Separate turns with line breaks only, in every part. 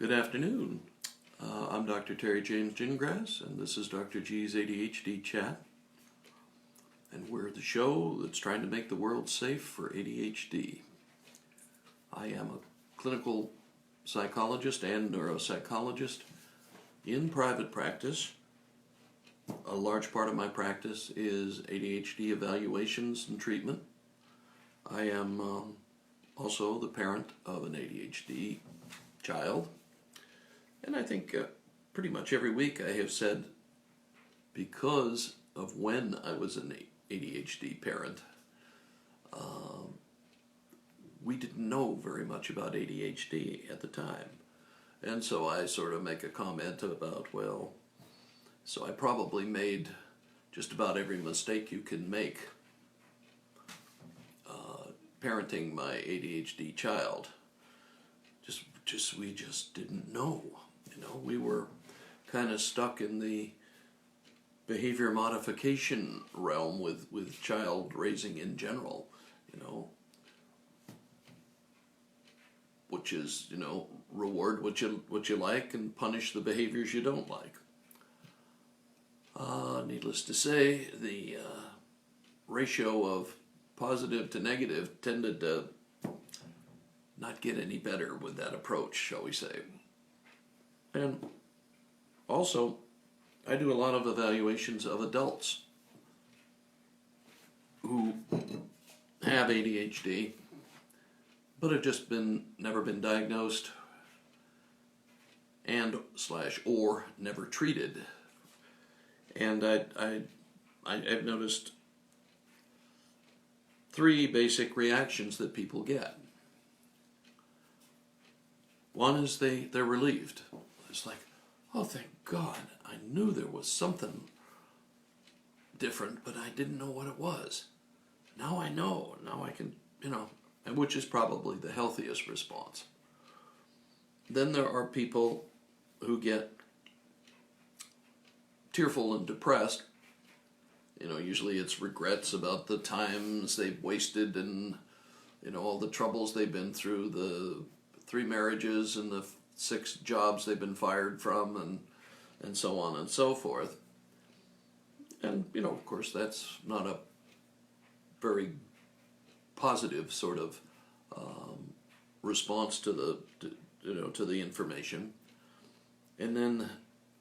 Good afternoon. I'm Dr. Terry James Gingras, and this is Dr. G's ADHD Chat. And we're the show that's trying to make the world safe for ADHD. I am a clinical psychologist and neuropsychologist in private practice. A large part of my practice is ADHD evaluations and treatment. I am also the parent of an ADHD child. And I think pretty much every week I have said, because of when I was an ADHD parent, we didn't know very much about ADHD at the time. And so I sort of make a comment about, so I probably made just about every mistake you can make parenting my ADHD child. We just didn't know. We were kind of stuck in the behavior modification realm with child raising in general, which is, reward what you like and punish the behaviors you don't like. Needless to say, the ratio of positive to negative tended to not get any better with that approach, shall we say. And also, I do a lot of evaluations of adults who have ADHD, but have just never been diagnosed or never treated. And I've noticed three basic reactions that people get. One is they're relieved. It's like, oh, thank God, I knew there was something different, but I didn't know what it was. Now I know. Now I can, and which is probably the healthiest response. Then there are people who get tearful and depressed. Usually it's regrets about the times they've wasted and, all the troubles they've been through, the 3 marriages and the 6 jobs they've been fired from, and so on and so forth. And, of course, that's not a very positive sort of response to the information. And then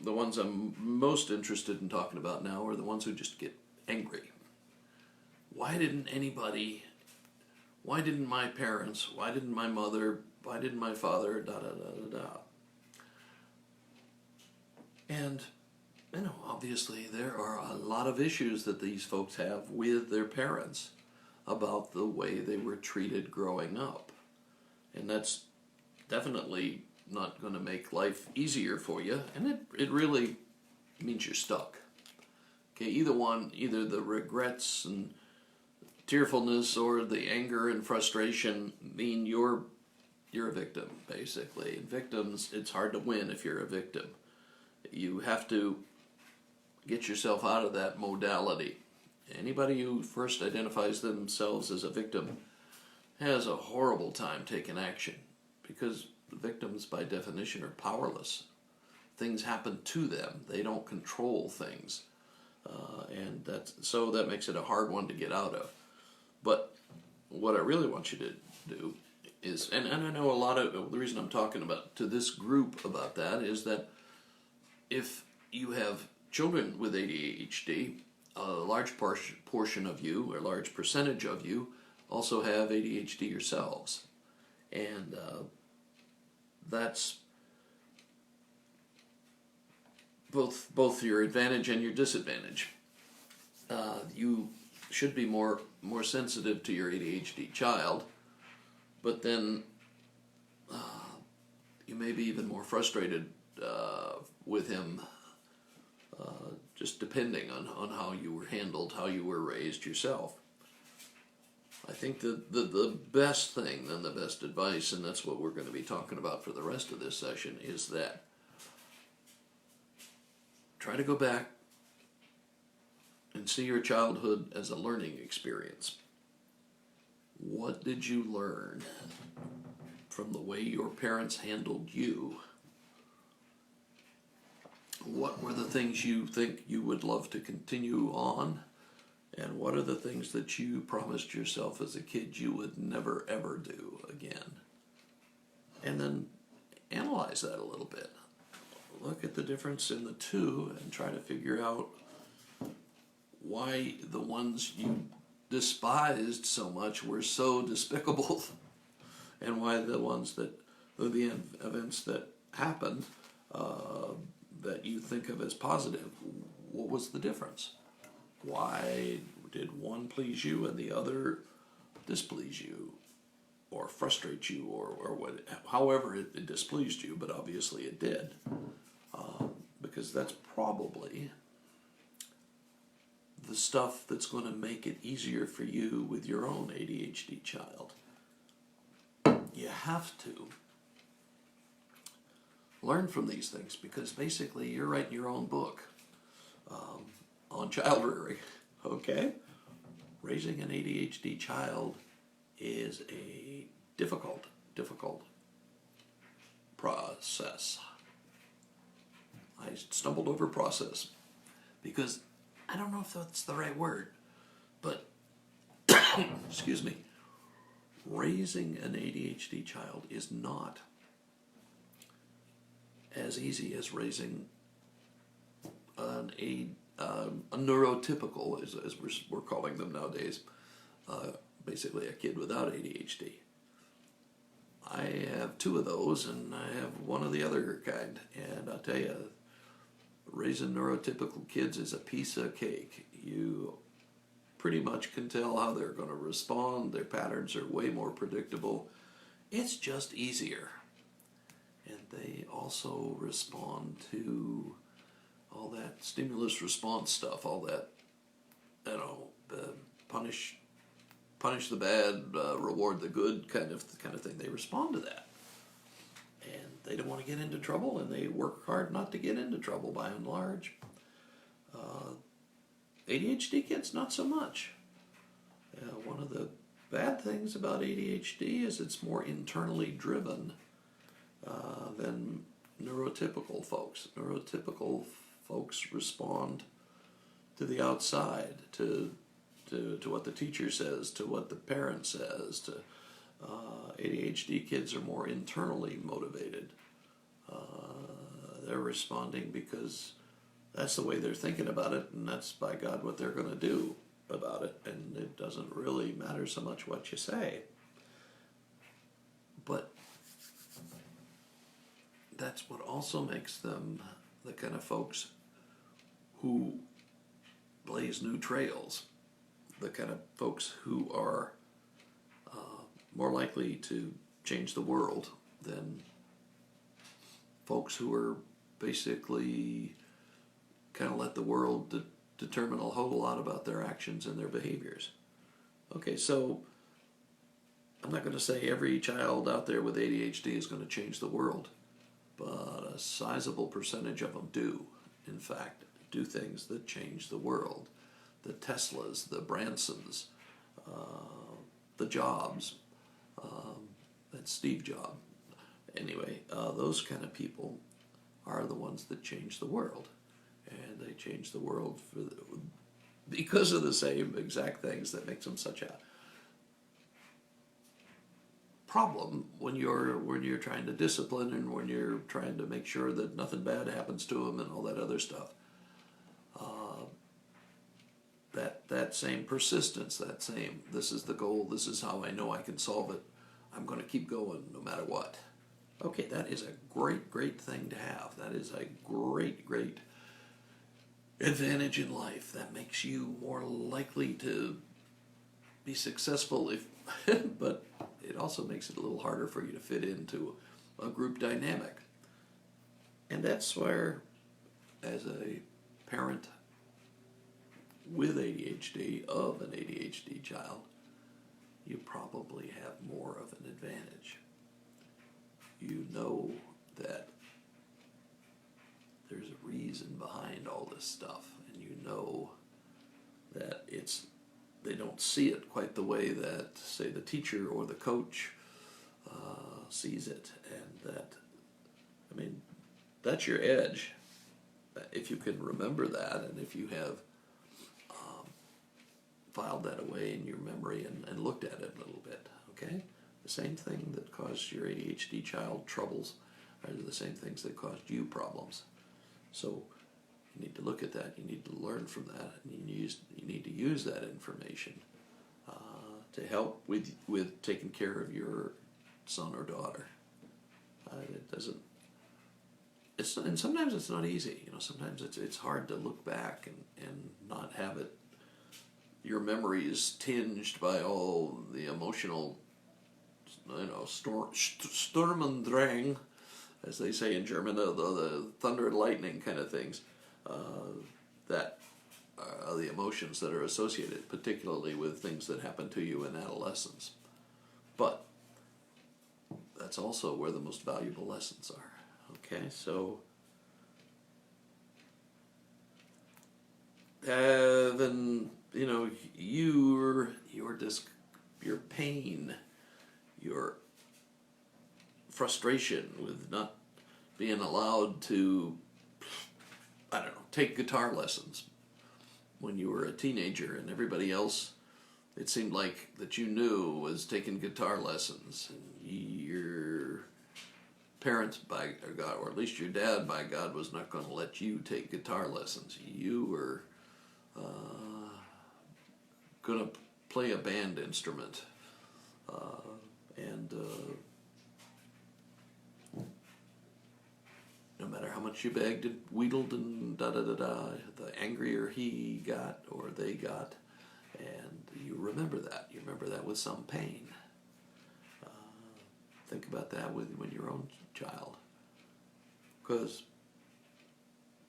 the ones I'm most interested in talking about now are the ones who just get angry. Why didn't my parents, why didn't my mother, why didn't my father, da-da-da-da-da. And, obviously there are a lot of issues that these folks have with their parents about the way they were treated growing up. And that's definitely not going to make life easier for you, and it really means you're stuck. Okay, either the regrets and tearfulness or the anger and frustration mean you're a victim, basically. And victims, it's hard to win if you're a victim. You have to get yourself out of that modality. Anybody who first identifies themselves as a victim has a horrible time taking action, because victims, by definition, are powerless. Things happen to them. They don't control things. And that makes it a hard one to get out of. But what I really want you to do is, and I know a lot of the reason I'm talking about to this group about that is that if you have children with ADHD, a large portion of you, or a large percentage of you, also have ADHD yourselves. And that's both your advantage and your disadvantage. You should be more sensitive to your ADHD child, but then you may be even more frustrated with him, just depending on how you were handled, how you were raised yourself. I think the best thing, and the best advice, and that's what we're going to be talking about for the rest of this session, is that try to go back and see your childhood as a learning experience. What did you learn from the way your parents handled you what were the things you think you would love to continue on, and what are the things that you promised yourself as a kid you would never ever do again? And then analyze that a little bit. Look at the difference in the two and try to figure out why the ones you despised so much were so despicable, and why the ones that, the events that happened that you think of as positive, what was the difference? Why did one please you and the other displease you, or frustrate you, or what? However it displeased you, but obviously it did, because that's probably the stuff that's going to make it easier for you with your own ADHD child. You have to learn from these things, because basically you're writing your own book on child rearing, okay? Raising an ADHD child is a difficult process. I stumbled over process because I don't know if that's the right word, but excuse me, raising an ADHD child is not as easy as raising a neurotypical, as we're calling them nowadays, basically a kid without ADHD. I have two of those, and I have one of the other kind, and I'll tell you, raising neurotypical kids is a piece of cake. You pretty much can tell how they're going to respond. Their patterns are way more predictable. It's just easier. And they also respond to all that stimulus response stuff, all that, punish the bad, reward the good kind of thing. They respond to that. And they don't want to get into trouble, and they work hard not to get into trouble by and large. ADHD kids, not so much. One of the bad things about ADHD is it's more internally driven than neurotypical folks. Neurotypical folks respond to the outside, to what the teacher says, to what the parent says. ADHD kids are more internally motivated. They're responding because that's the way they're thinking about it, and that's, by God, what they're going to do about it, and it doesn't really matter so much what you say. But that's what also makes them the kind of folks who blaze new trails, the kind of folks who are more likely to change the world than folks who are basically kind of let the world determine a whole lot about their actions and their behaviors. Okay, so I'm not going to say every child out there with ADHD is going to change the world, but a sizable percentage of them do, in fact, do things that change the world. The Teslas, the Bransons, the Jobs, that's Steve Jobs. Anyway, those kind of people are the ones that change the world. And they change the world because of the same exact things that makes them such a problem when you're trying to discipline, and when you're trying to make sure that nothing bad happens to them and all that other stuff. That same persistence, that same, this is the goal, this is how I know I can solve it, I'm going to keep going no matter what. Okay, that is a great thing to have. That is a great advantage in life. That makes you more likely to be successful, but it also makes it a little harder for you to fit into a group dynamic. And that's where, as a parent with ADHD, of an ADHD child, you probably have more of an advantage. You know that there's a reason behind all this stuff, and you know that they don't see it quite the way that, say, the teacher or the coach sees it, and that's your edge. if you can remember that, and if you have filed that away in your memory and looked at it a little bit, okay? The same thing that caused your ADHD child troubles are the same things that caused you problems. So you need to look at that, you need to learn from that, and you need to use that information to help with taking care of your son or daughter. And sometimes it's not easy. Sometimes it's hard to look back and not have it. Your memory is tinged by all the emotional, Sturm und Drang, as they say in German, the thunder and lightning kind of things, that are the emotions that are associated, particularly with things that happen to you in adolescence. But that's also where the most valuable lessons are. Okay, so then your pain, your frustration with not being allowed to, take guitar lessons when you were a teenager, and everybody else, it seemed like that you knew, was taking guitar lessons, and your parents, by God, or at least your dad, by God, was not going to let you take guitar lessons. You were going to play a band instrument, and no matter how much you begged and wheedled and da-da-da-da, the angrier he got or they got, and you remember that. You remember that with some pain. Think about that with your own child, because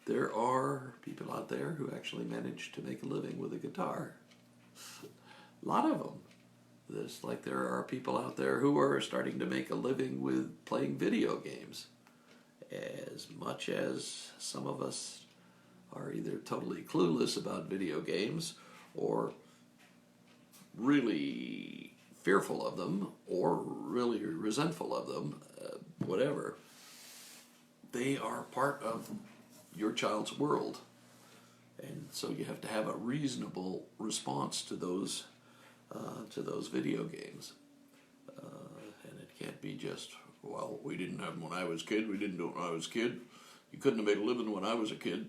there are people out there who actually manage to make a living with a guitar. A lot of them. Just like there are people out there who are starting to make a living with playing video games. As much as some of us are either totally clueless about video games or really fearful of them or really resentful of them, whatever, they are part of your child's world. And so you have to have a reasonable response to those video games. And it can't be just, well, we didn't have them when I was a kid, we didn't do it when I was a kid, you couldn't have made a living when I was a kid.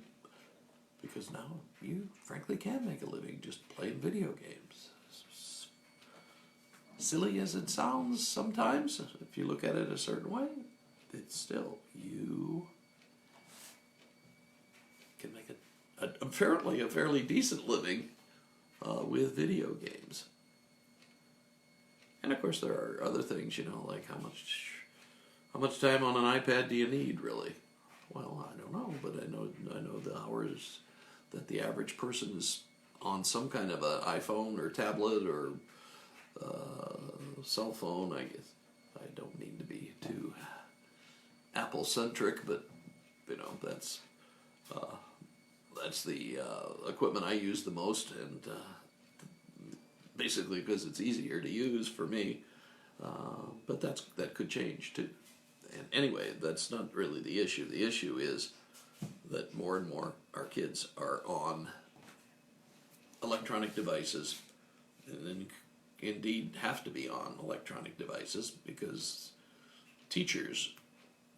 Because now you frankly can make a living just playing video games. Silly as it sounds sometimes, if you look at it a certain way, it's still, you can make apparently a fairly decent living with video games. And of course there are other things, like how much time on an iPad do you need, really? Well, I don't know, but I know the hours that the average person is on some kind of an iPhone or tablet or cell phone. I guess I don't need to be too Apple-centric, but that's the equipment I use the most, and basically because it's easier to use for me. But that could change too. And anyway, that's not really the issue. The issue is that more and more our kids are on electronic devices, and indeed have to be on electronic devices because teachers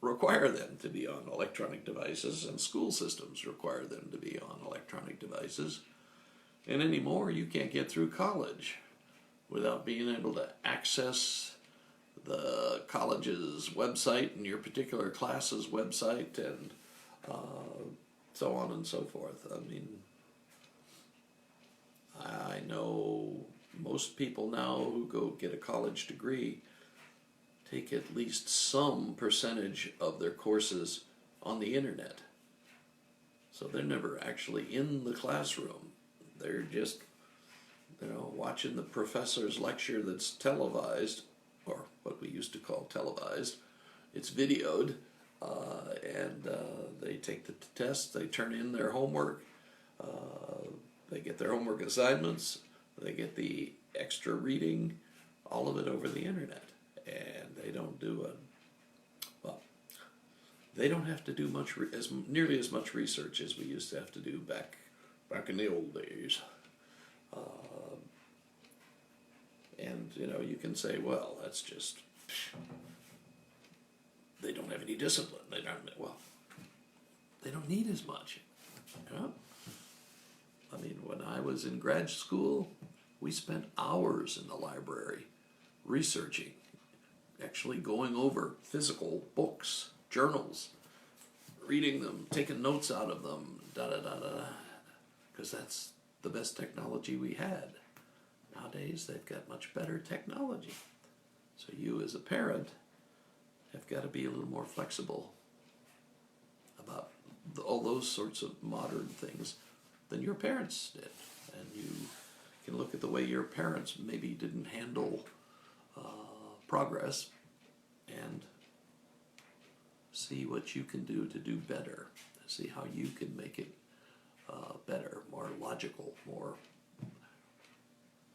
require them to be on electronic devices and school systems require them to be on electronic devices. And anymore, you can't get through college without being able to access the college's website and your particular class's website and so on and so forth. I mean, I know most people now who go get a college degree take at least some percentage of their courses on the internet. So they're never actually in the classroom. They're just, watching the professor's lecture that's televised, or what we used to call televised. It's videoed, and they take the tests, they turn in their homework, they get their homework assignments, they get the extra reading, all of it over the internet. And they don't do they don't have to do nearly as much research as we used to have to do back in the old days. And you can say, well, that's just, they don't have any discipline. They don't need as much. I mean, when I was in grad school, we spent hours in the library researching, actually going over physical books, journals, reading them, taking notes out of them, because that's the best technology we had. Nowadays, they've got much better technology. So you, as a parent, have got to be a little more flexible about all those sorts of modern things than your parents did. And you can look at the way your parents maybe didn't handle progress and see what you can do to do better. See how you can make it better, more logical, more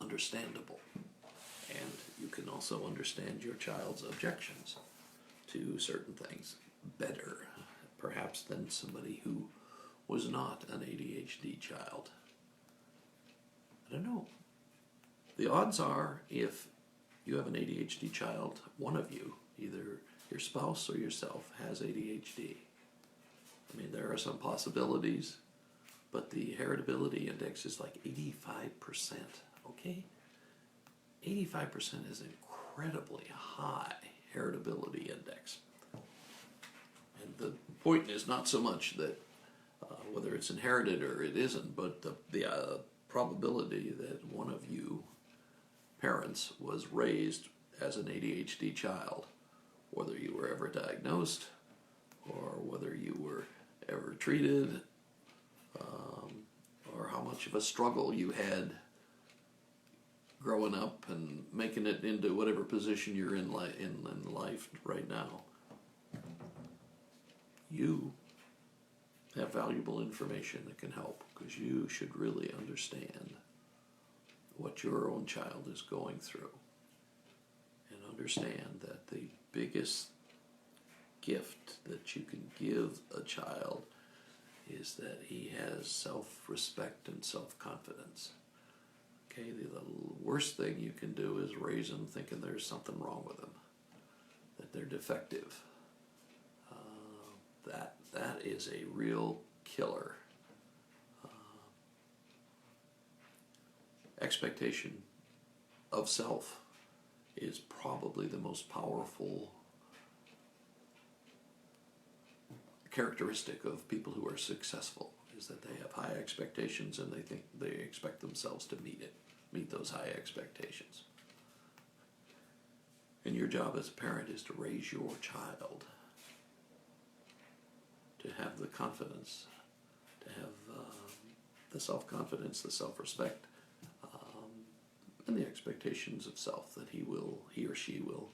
understandable. And you can also understand your child's objections to certain things better, perhaps, than somebody who was not an ADHD child. I don't know. The odds are, if you have an ADHD child, one of you, either your spouse or yourself, has ADHD. I mean, there are some possibilities, but the heritability index is like 85%, okay? 85% is incredibly high heritability index. And the point is not so much that whether it's inherited or it isn't, but the probability that one of you parents was raised as an ADHD child, whether you were ever diagnosed or whether you were ever treated, or how much of a struggle you had growing up and making it into whatever position you're in life right now. You have valuable information that can help, because you should really understand what your own child is going through, and understand that the biggest gift that you can give a child is that he has self-respect and self-confidence. Okay, the worst thing you can do is raise them thinking there's something wrong with them, that they're defective. That is a real killer. Expectation of self is probably the most powerful characteristic of people who are successful, is that they have high expectations and they think they expect themselves to meet those high expectations. And your job as a parent is to raise your child to have the confidence, to have the self-confidence, the self-respect, and the expectations of self that he or she will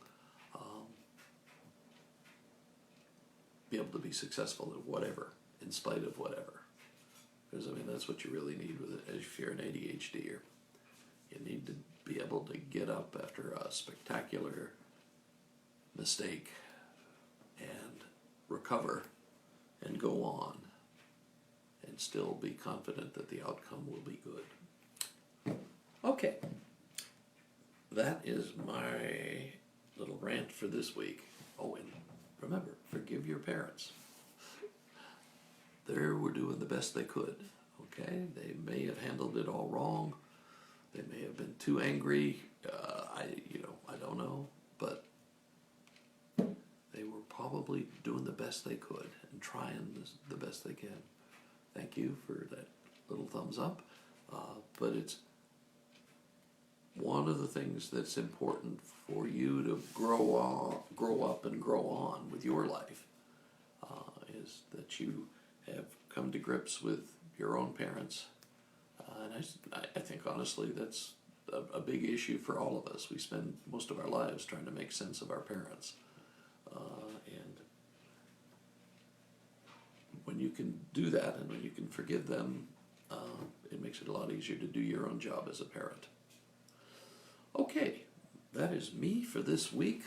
be able to be successful at whatever, in spite of whatever. Because, I mean, that's what you really need with it. If you're an ADHDer, you need to be able to get up after a spectacular mistake and recover and go on and still be confident that the outcome will be good. Okay. That is my little rant for this week. Oh, and remember, forgive your parents. They were doing the best they could, okay? They may have handled it all wrong. They may have been too angry. I don't know, but they were probably doing the best they could and trying the best they can. Thank you for that little thumbs up. But it's one of the things that's important for you to grow up and grow on with your life, is that you have come to grips with your own parents. And I think, honestly, that's a big issue for all of us. We spend most of our lives trying to make sense of our parents. And when you can do that and when you can forgive them, it makes it a lot easier to do your own job as a parent. Okay, that is me for this week.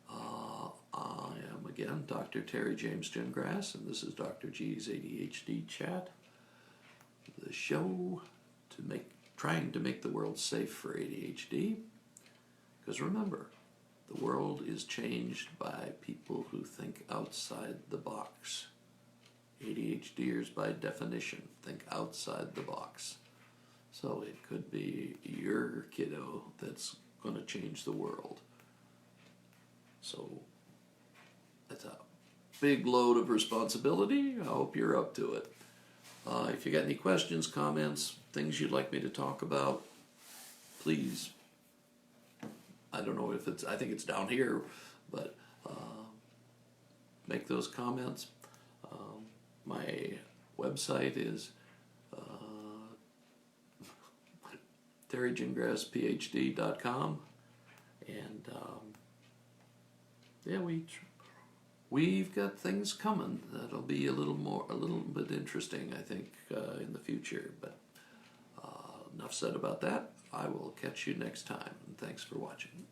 I am again, Dr. Terry James Gingras, and this is Dr. G's ADHD Chat, the show trying to make the world safe for ADHD. Because remember, the world is changed by people who think outside the box. ADHDers, by definition, think outside the box. So it could be your kiddo that's going to change the world. So that's a big load of responsibility. I hope you're up to it. If you got any questions, comments, things you'd like me to talk about, please. I don't know if I think it's down here, but make those comments. My website is terrygingrasphd.com, and yeah, we've got things coming that'll be a little bit interesting, I think, in the future. But enough said about that. I will catch you next time, and thanks for watching.